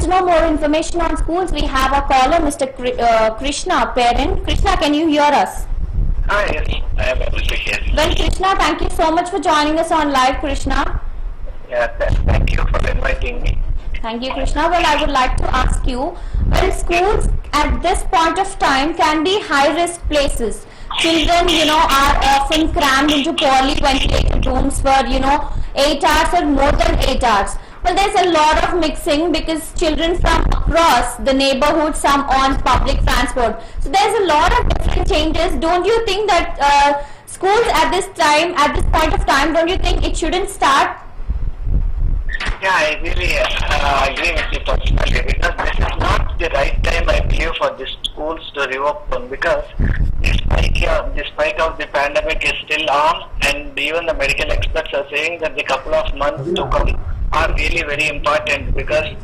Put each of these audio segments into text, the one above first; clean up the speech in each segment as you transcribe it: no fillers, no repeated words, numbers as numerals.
to know more information on schools, we have a caller, Mr. Krishna, parent. Krishna, can you hear us? Yes, I am able to hear you. Well, Krishna, thank you so much for joining us on live, Krishna. Yeah, thank you for inviting me. Thank you, Krishna. Well, I would like to ask you, well, schools at this point of time can be high-risk places. Children, are often crammed into poorly ventilated rooms for, 8 hours or more than 8 hours. Well, there's a lot of mixing because children from across the neighborhood, some on public transport. So there's a lot of different changes. Don't you think that schools at this point of time, don't you think it shouldn't start? Yeah, I really agree with you personally, because this is not the right time, I believe, for the schools to reopen, because the spike of the pandemic is still on, and even the medical experts are saying that the couple of months to come are really very important, because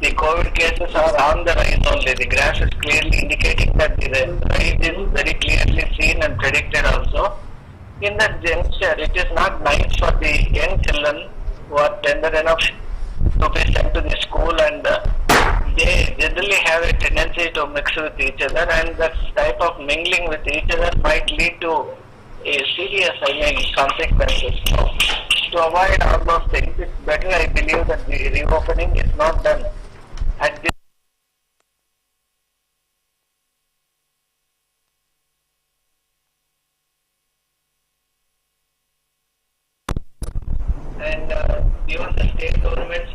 the COVID cases are on the rise only. The graph is clearly indicating that the rise is very clearly seen and predicted also. In that juncture, it is not nice for the young children who are tender enough to be sent to the school, and they generally have a tendency to mix with each other, and that type of mingling with each other might lead to a serious, consequences. So, to avoid all those things, it's better, I believe, that the reopening is not done at this. And even the state governments,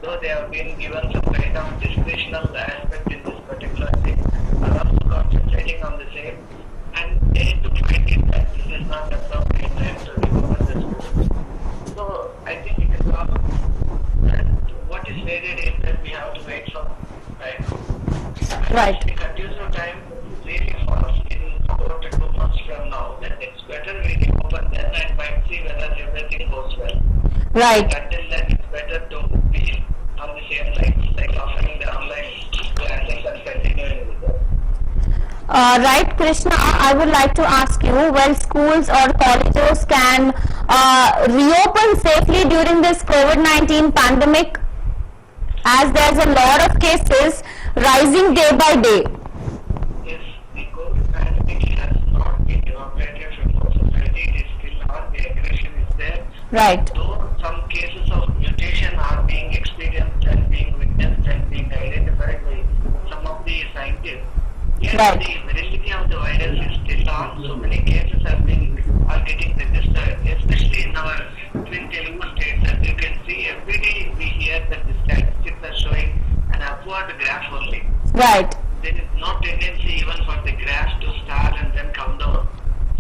though they have been given some kind of discretional aspect in this particular thing, are also concentrating on the same, and they need to find it that this is not the appropriate time to reopen the schools. So I think it is all, and what is needed is that we have to wait for time. Right. If the conducive time really falls in about 2 months from now, then it's better we reopen then and might see whether everything goes well. Right. Until then, it's better to be on the same lines, like offering the online classes and continuing with them. Right, Krishna, I would like to ask you, well, schools or colleges can reopen safely during this COVID-19 pandemic, as there's a lot of cases rising day by day. Yes, the COVID pandemic has not been evaporated from our society. It is still on. The aggression is there. Right. Though some cases of mutation are being experienced and being witnessed and being identified by some of the scientists, yet Right. the validity of the virus is still on. So many cases are getting registered, especially in our twin Telugu states. As you can see, every day we hear that the statistics are showing an upward graph only. Right. There is no tendency even for the graph to start and then come down.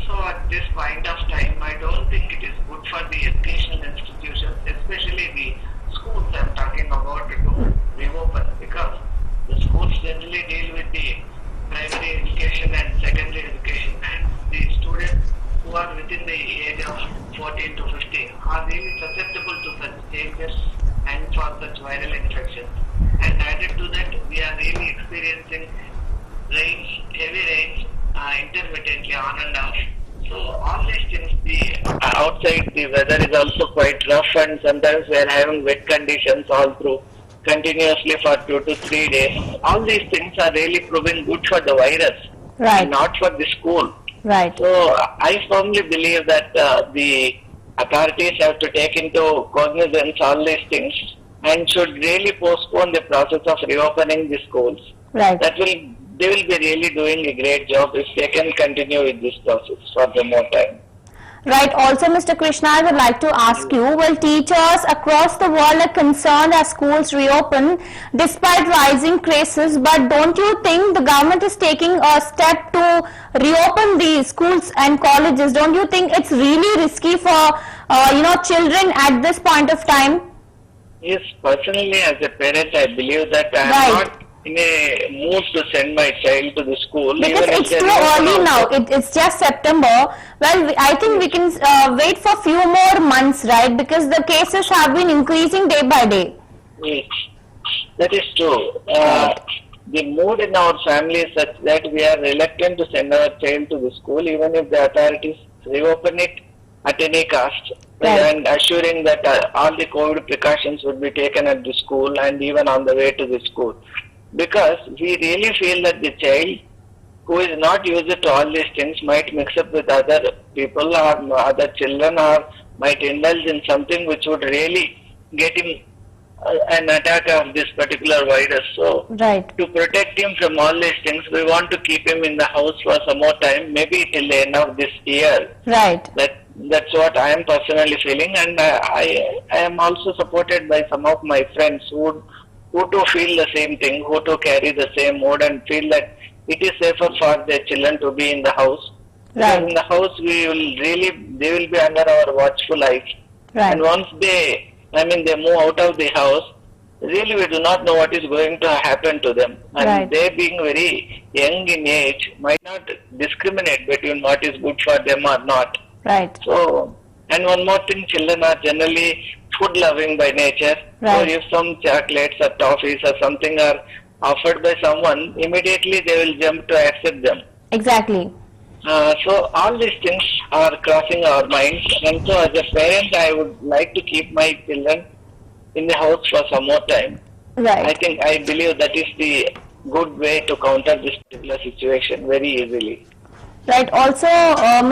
So at this point of time, I don't think it is good for the educational institutions, especially the schools I'm talking about, to reopen, because the schools generally deal with the primary education and secondary education, and the students who are within the age of 14 to 15 are really susceptible to such changes and for such viral infections. And added to that, we are really experiencing rains, heavy rains, intermittently on and off. So all these things, the outside the weather is also quite rough, and sometimes we are having wet conditions all through continuously for 2 to 3 days. All these things are really proving good for the virus, Right. not for the school. Right. So I firmly believe that the authorities have to take into cognizance all these things and should really postpone the process of reopening the schools. Right. They will be really doing a great job if they can continue with this process for the more time. Right. Also, Mr. Krishna, I would like to ask you, well, teachers across the world are concerned as schools reopen despite rising cases, but don't you think the government is taking a step to reopen the schools and colleges? Don't you think it's really risky for, children at this point of time? Yes, personally as a parent, I believe that I am Right. not in a mood to send my child to the school. Because even if it's they too reopen early now. also. It's just September. Well, I think we can wait for few more months, right? Because the cases have been increasing day by day. Yes, that is true. The mood in our family is such that we are reluctant to send our child to the school, even if the authorities reopen it at any cost, Right. and assuring that all the COVID precautions would be taken at the school and even on the way to the school. Because we really feel that the child who is not used to all these things might mix up with other people or other children, or might indulge in something which would really get him an attack of this particular virus. So, Right. to protect him from all these things, we want to keep him in the house for some more time, maybe till the end of this year. Right. That's what I am personally feeling, and I am also supported by some of my friends who too feel the same thing, who too carry the same mood and feel that it is safer for their children to be in the house. Right. Because in the house, they will be under our watchful eyes. Right. And once they move out of the house, really we do not know what is going to happen to them. And Right. they being very young in age might not discriminate between what is good for them or not. Right. So, and one more thing, children are generally food loving by nature. Right. So if some chocolates or toffees or something are offered by someone, immediately they will jump to accept them. Exactly. So all these things are crossing our minds, and so as a parent, I would like to keep my children in the house for some more time. Right. I believe that is the good way to counter this particular situation very easily. Right. Also,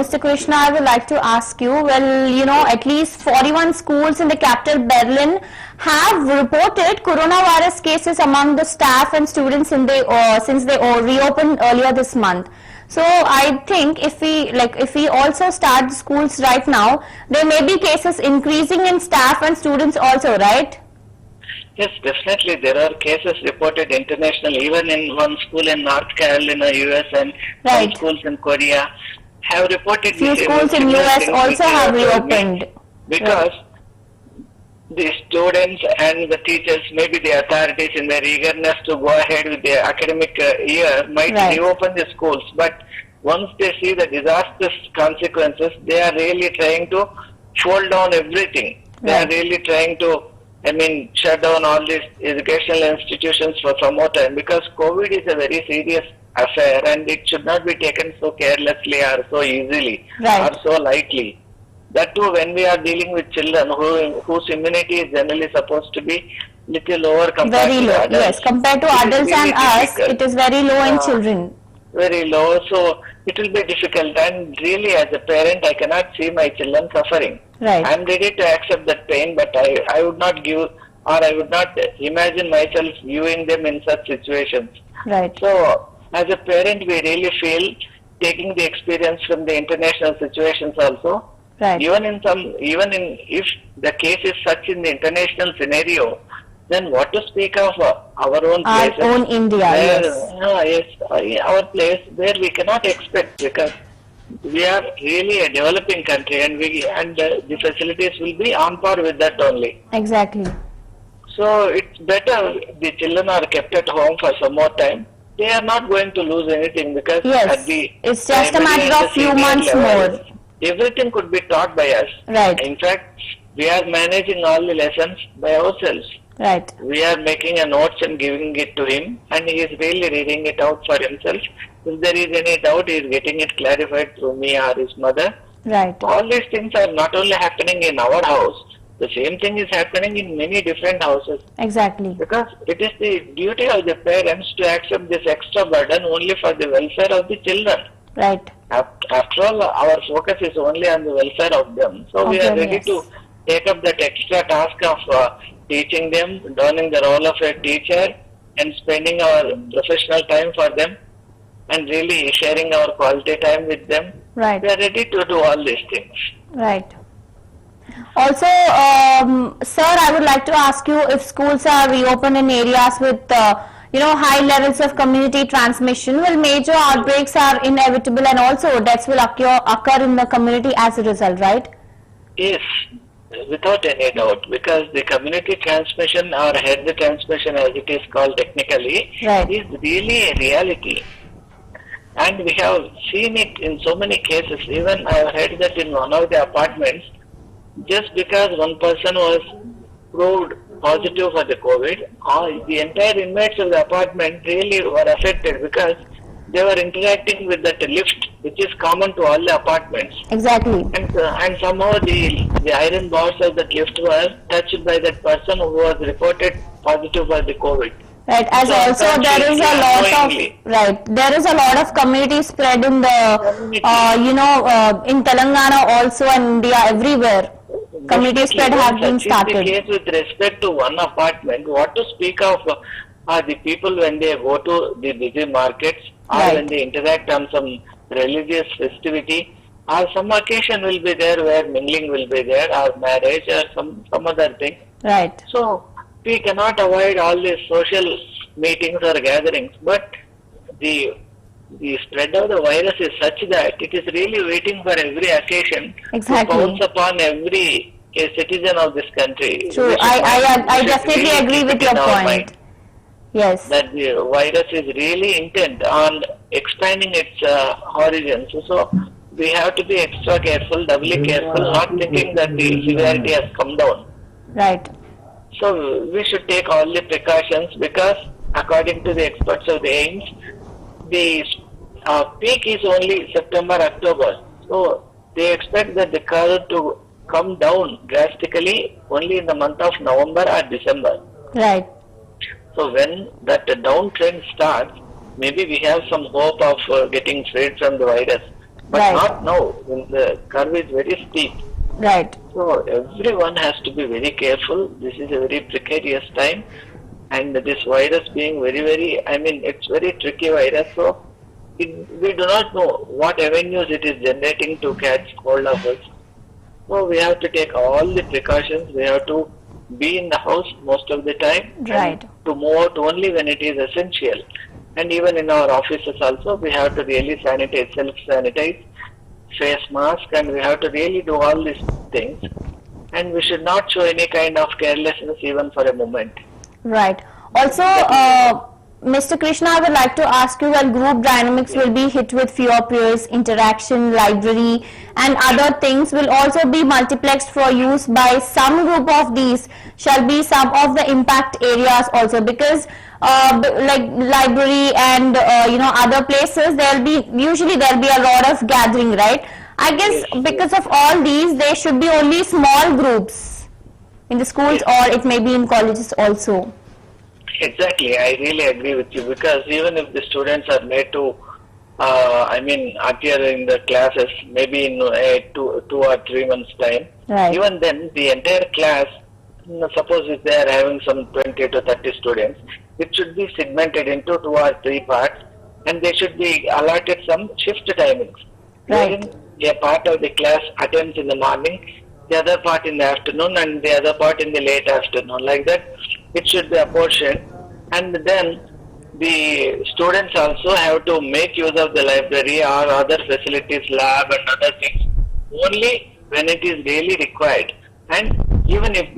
Mr. Krishna, I would like to ask you, well, at least 41 schools in the capital Berlin have reported coronavirus cases among the staff and students since they reopened earlier this month. So I think if we also start schools right now, there may be cases increasing in staff and students also, right? Yes, definitely. There are cases reported internationally, even in one school in North Carolina, US, and Right. some schools in Korea have reported. Few the schools in similar US things also which you have told me. reopened. Because the students and the teachers, maybe the authorities in their eagerness to go ahead with their academic year might Right. reopen the schools. But once they see the disastrous consequences, they are really trying to fold down everything. They are Right. really trying to, shut down all these educational institutions for some more time, because COVID is a very serious affair and it should not be taken so carelessly or so easily Right. or so lightly. That too, when we are dealing with children whose immunity is generally supposed to be little lower compared Very to low. adults. Yes, compared to It is adults really and us, difficult. it is very low in Yeah. children. Very low, so it will be difficult, and really as a parent I cannot see my children suffering. Right. I am ready to accept that pain, but I would not give, or I would not imagine myself viewing them in such situations. Right. So as a parent we really feel, taking the experience from the international situations also, Right. even if the case is such in the international scenario, then what to speak of our own Our places? own India, yes. Our place where we cannot expect, because we are really a developing country, and the facilities will be on par with that only. Exactly. So it's better the children are kept at home for some more time. They are not going to lose anything, because Yes, at the it's just a primary matter and of the few senior months levels, more. everything could be taught by us. Right. In fact, we are managing all the lessons by ourselves. Right. We are making a notes and giving it to him, and he is really reading it out for himself. If there is any doubt, he is getting it clarified through me or his mother. Right. All these things are not only happening in our house, the same thing is happening in many different houses. Exactly. Because it is the duty of the parents to accept this extra burden only for the welfare of the children. Right. After all, our focus is only on the welfare of them. So we are Okay, ready yes. to take up that extra task of teaching them, donning the role of a teacher, and spending our professional time for them, and really sharing our quality time with them. Right. We are ready to do all these things. Right. Also, sir, I would like to ask you, if schools are reopened in areas with, high levels of community transmission, well, major outbreaks are inevitable, and also deaths will occur in the community as a result, right? Yes, without any doubt, because the community transmission, or head transmission as it is called technically, Right. is really a reality. And we have seen it in so many cases. Even I have heard that in one of the apartments, just because one person was proved positive for the COVID, the entire inmates of the apartment really were affected, because they were interacting with that lift, which is common to all the apartments. Exactly. And somehow the iron bars of that lift were touched by that person who was reported positive for the COVID. Right, as So also there is a lot of unknowingly. there is a lot of community spread in the in Telangana also and India everywhere. Community spread have been Such is the started. case with respect to one apartment. What to speak of the people when they go to the busy markets or Right. when they interact on some religious festivity or some occasion will be there where mingling will be there or marriage or some other thing. Right. So we cannot avoid all these social meetings or gatherings, but the spread of the virus is such that it is really waiting for every occasion Exactly. to pounce upon every citizen of this country. True. We should I should definitely really agree keep with it in your our point. mind Yes. that the virus is really intent on expanding its origins. So we have to be extra careful, doubly careful, not thinking that the severity has come down. Right. So we should take all the precautions because according to the experts of the AIMS, the peak is only September, October. So they expect that the curve to come down drastically only in the month of November or December. Right. So when that downtrend starts, maybe we have some hope of getting freed from the virus. But Right. not now when the curve is very steep. Right. So everyone has to be very careful. This is a very precarious time, and this virus being it's very tricky virus. So we do not know what avenues it is generating to catch hold of us. So we have to take all the precautions. We have to be in the house most of the time, Right. and to move out only when it is essential. And even in our offices also, we have to really sanitize, self-sanitize, face mask, and we have to really do all these things. And we should not show any kind of carelessness even for a moment. Right. Also, Mr. Krishna, I would like to ask you, well, group dynamics will be hit with fewer peers, interaction, library, and other things will also be multiplexed for use by some group of these shall be some of the impact areas also, because like library and other places usually there'll be a lot of gathering, right? I guess Yes. because of all these there should be only small groups in the schools, Yes. or it may be in colleges also. Exactly, I really agree with you because even if the students are made to, appear in the classes maybe in 2 or 3 months time, Right. even then the entire class, suppose if they are having some 20 to 30 students, it should be segmented into 2 or 3 parts, and they should be allotted some shift timings. Right. Wherein a part of the class attends in the morning, the other part in the afternoon, and the other part in the late afternoon. Like that, it should be apportioned. And then the students also have to make use of the library or other facilities, lab and other things, only when it is really required. And even if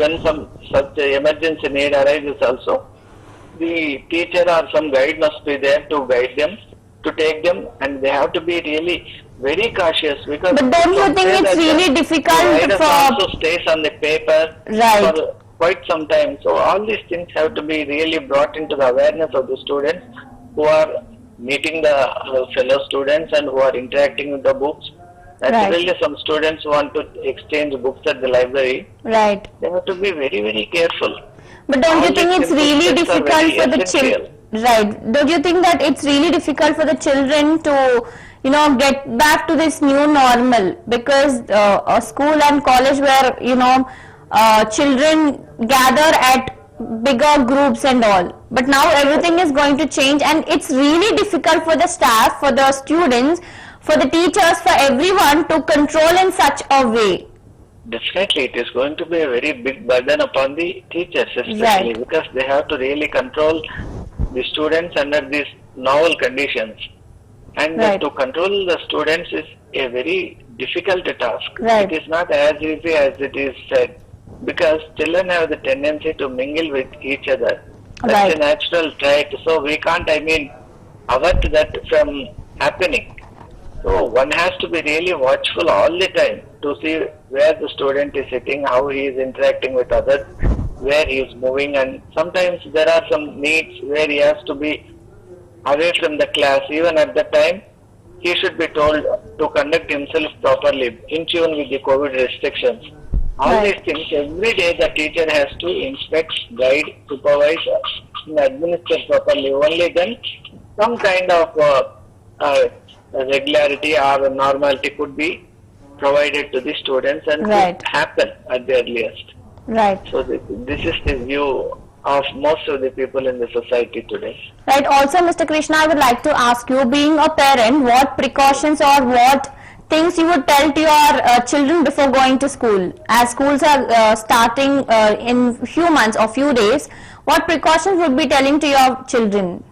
when some such emergency need arises also, the teacher or some guide must be there to guide them, to take them, and they have to be really very cautious because. But don't you think it's really difficult the virus for- also stays on the paper Right. for quite some time. So all these things have to be really brought into the awareness of the students who are meeting the fellow students and who are interacting with the books. Naturally, some students want to exchange books at the library. Right. They have to be very, very careful. But don't All you think these it's really simple steps are difficult very for the essential. children? Right. Don't you think that it's really difficult for the children to, get back to this new normal? Because a school and college where, children gather at bigger groups and all. But now everything is going to change, and it's really difficult for the staff, for the students, for the teachers, for everyone to control in such a way. Definitely, it is going to be a very big burden upon the teachers, especially Right. because they have to really control the students under these novel conditions. And Right. to control the students is a very difficult task. Right. It is not as easy as it is said, because children have the tendency to mingle with each other. That's Right. a natural trait. So we can't, avert that from happening. So one has to be really watchful all the time to see where the student is sitting, how he is interacting with others, where he is moving, and sometimes there are some needs where he has to be away from the class. Even at the time, he should be told to conduct himself properly, in tune with the COVID restrictions. All Right. these things, every day the teacher has to inspect, guide, supervise, and administer properly. Only then some kind of uh, regularity or normality could be provided to the students and Right. could happen at the earliest. Right. So this is the view of most of the people in the society today. Right. Also, Mr. Krishna, I would like to ask you, being a parent, what precautions or what things you would tell to your children before going to school? As schools are starting in few months or few days, what precautions would be telling to your children?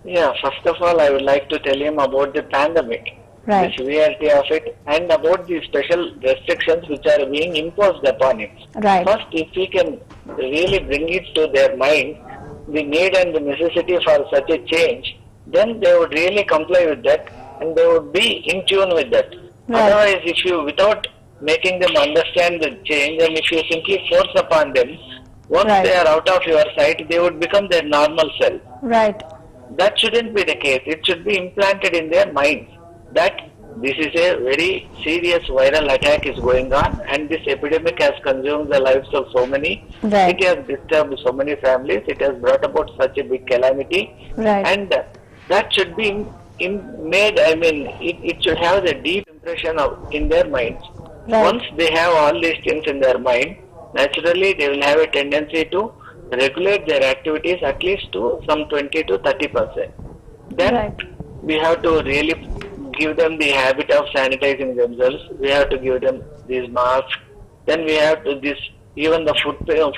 Yeah, first of all, I would like to tell him about the pandemic, Right. the severity of it, and about the special restrictions which are being imposed upon him. Right. First, if we can really bring it to their mind, the need and the necessity for such a change, then they would really comply with that and they would be in tune with that. Right. Otherwise, if you, without making them understand the change and if you simply force upon them, once Right. they are out of your sight, they would become their normal self. Right. That shouldn't be the case. It should be implanted in their minds that this is a very serious viral attack is going on and this epidemic has consumed the lives of so many. Right. It has disturbed so many families. It has brought about such a big calamity. Right. And that should be made, it should have the deep impression in their minds. Right. Once they have all these things in their mind, naturally they will have a tendency to regulate their activities at least to some 20 to 30%. Then Right. we have to really give them the habit of sanitizing themselves. We have to give them these masks. Then we have to even the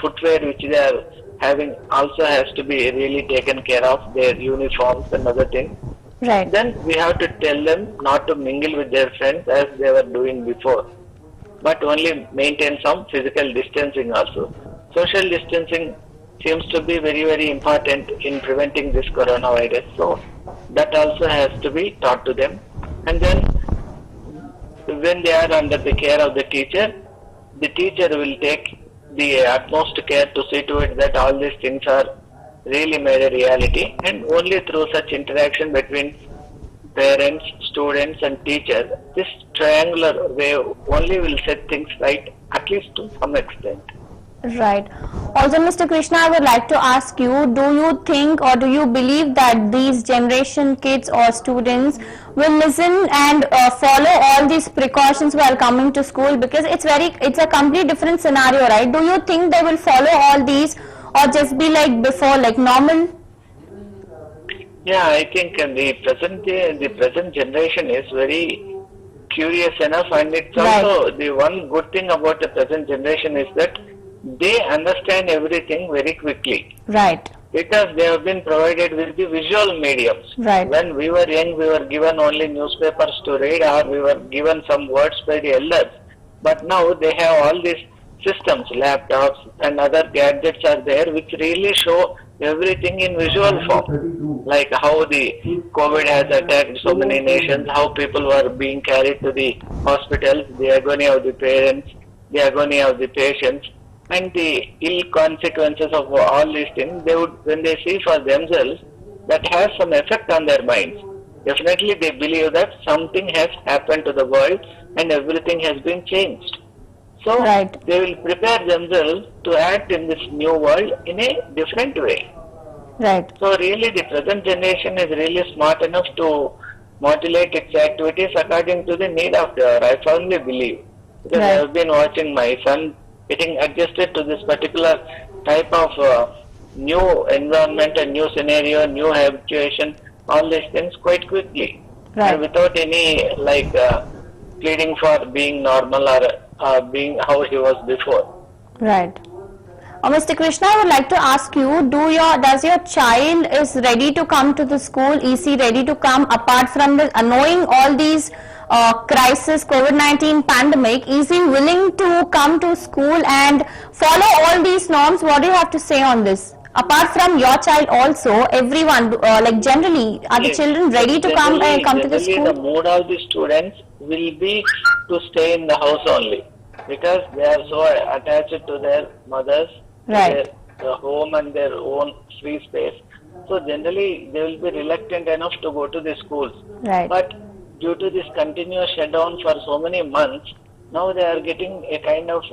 footwear which they are having also has to be really taken care of. Their uniforms and other things. Right. Then we have to tell them not to mingle with their friends as they were doing before, but only maintain some physical distancing also. Social distancing seems to be very, very important in preventing this coronavirus. So that also has to be taught to them. And then when they are under the care of the teacher will take the utmost care to see to it that all these things are really made a reality, and only through such interaction between parents, students and teachers, this triangular way only will set things right, at least to some extent. Right. Also, Mr. Krishna, I would like to ask you, do you think or do you believe that these generation kids or students will listen and follow all these precautions while coming to school? Because it's a completely different scenario, right? Do you think they will follow all these or just be like before, like normal? Yeah, I think the present generation is very curious enough, and it's Right. also the one good thing about the present generation is that they understand everything very quickly Right. because they have been provided with the visual mediums. Right. When we were young, we were given only newspapers to read or we were given some words by the elders. But now they have all these systems, laptops and other gadgets are there which really show everything in visual form, like how the COVID has attacked so many nations, how people were being carried to the hospitals, the agony of the parents, the agony of the patients, and the ill consequences of all these things. They would, when they see for themselves, that has some effect on their minds. Definitely they believe that something has happened to the world and everything has been changed. So Right. they will prepare themselves to act in this new world in a different way. Right. So really the present generation is really smart enough to modulate its activities according to the need of the hour. I firmly believe. Because I Right. have been watching my son getting adjusted to this particular type of new environment and new scenario, new habituation, all these things quite quickly. Right. And without any pleading for being normal or being how he was before. Right. Mr. Krishna, I would like to ask you, does your child is ready to come to the school? Is he ready to come apart from the knowing all these crisis, COVID-19 pandemic? Is he willing to come to school and follow all these norms? What do you have to say on this? Apart from your child also, everyone, like generally, are the Yes. children ready to come to the Generally, school? the mood of the students will be to stay in the house only because they are so attached to their mothers, Right. their home and their own free space. So generally they will be reluctant enough to go to the schools. Right. But due to this continuous shutdown for so many months, now they are getting a kind of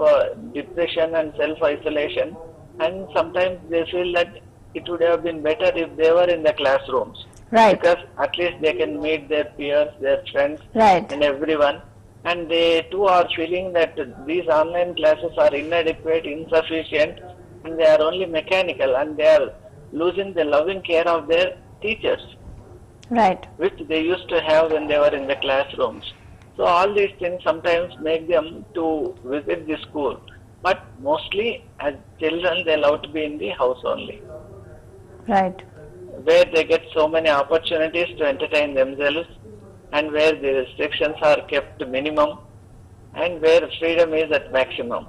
depression and self-isolation, and sometimes they feel that it would have been better if they were in the classrooms. Right. Because at least they can meet their peers, their friends, Right. and everyone. And they too are feeling that these online classes are inadequate, insufficient, and they are only mechanical, and they are losing the loving care of their teachers, Right. which they used to have when they were in the classrooms. So all these things sometimes make them to visit the school. But mostly as children they love to be in the house only, Right. where they get so many opportunities to entertain themselves, and where the restrictions are kept minimum, and where freedom is at maximum.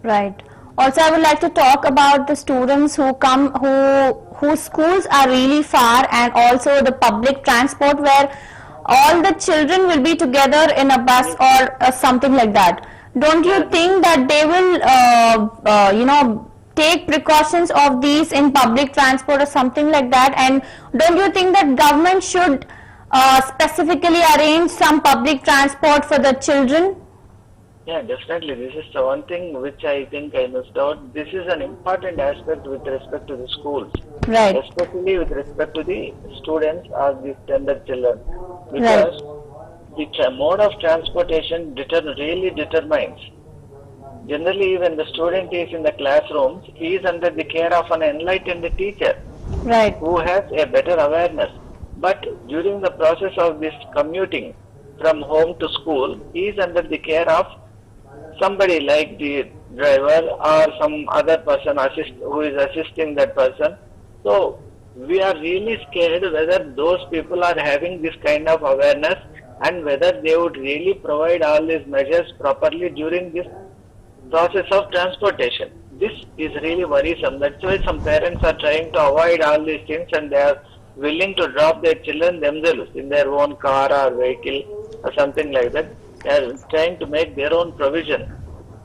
Right. Also, I would like to talk about the students who come, whose schools are really far, and also the public transport where all the children will be together in a bus or something like that. Don't you think that they will, take precautions of these in public transport or something like that? And don't you think that government should specifically arrange some public transport for the children? Yeah, definitely. This is the one thing which I think I missed out. This is an important aspect with respect to the schools, Right. especially with respect to the students or the tender children, because the mode of transportation really determines. Generally, when the student is in the classrooms, he is under the care of an enlightened teacher Right. who has a better awareness. But during the process of this commuting from home to school, he is under the care of somebody like the driver or some other person who is assisting that person. So we are really scared whether those people are having this kind of awareness, and whether they would really provide all these measures properly during this process of transportation. This is really worrisome. That's why some parents are trying to avoid all these things, and they are willing to drop their children themselves in their own car or vehicle or something like that. They are trying to make their own provision.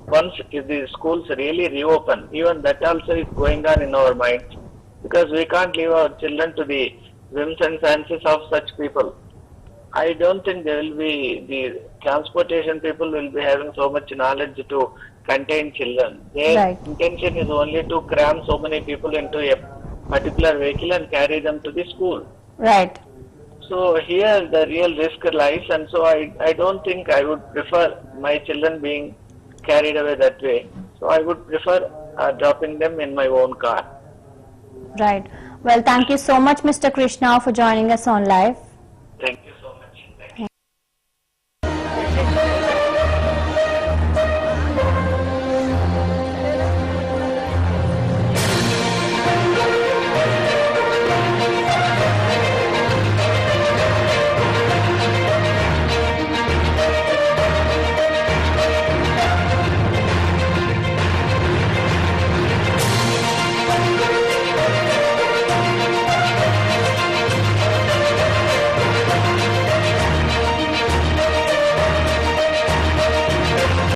Once if the schools really reopen, even that also is going on in our minds, because we can't leave our children to the whims and fancies of such people. I don't think the transportation people will be having so much knowledge to contain children. Their Right. intention is only to cram so many people into a particular vehicle and carry them to the school. Right. So here the real risk lies, and so I don't think I would prefer my children being carried away that way. So I would prefer dropping them in my own car. Right. Well, thank you so much, Mr. Krishna, for joining us on live.